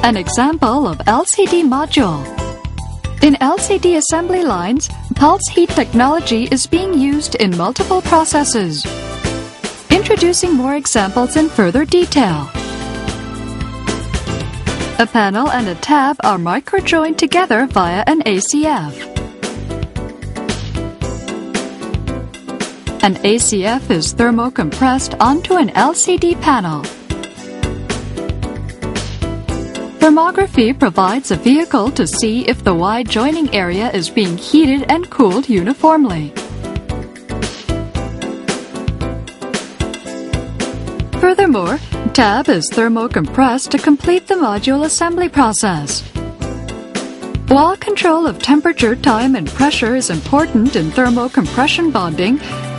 An example of LCD module. In LCD assembly lines, pulse heat technology is being used in multiple processes. Introducing more examples in further detail. A panel and a tab are micro-joined together via an ACF. An ACF is thermocompressed onto an LCD panel. Thermography provides a vehicle to see if the wide joining area is being heated and cooled uniformly. Furthermore, tab is thermocompressed to complete the module assembly process. While control of temperature, time, and pressure is important in thermocompression bonding,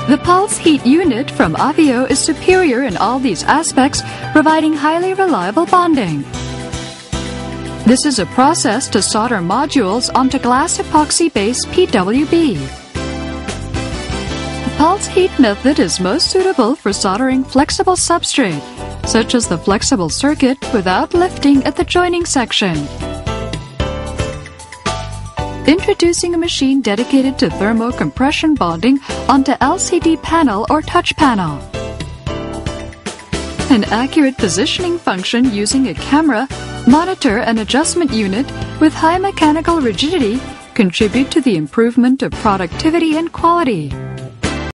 the pulse heat unit from Avio is superior in all these aspects, providing highly reliable bonding. This is a process to solder modules onto glass epoxy base PWB. The pulse heat method is most suitable for soldering flexible substrate, such as the flexible circuit, without lifting at the joining section. Introducing a machine dedicated to thermocompression bonding onto LCD panel or touch panel. An accurate positioning function using a camera, monitor, and adjustment unit with high mechanical rigidity contribute to the improvement of productivity and quality.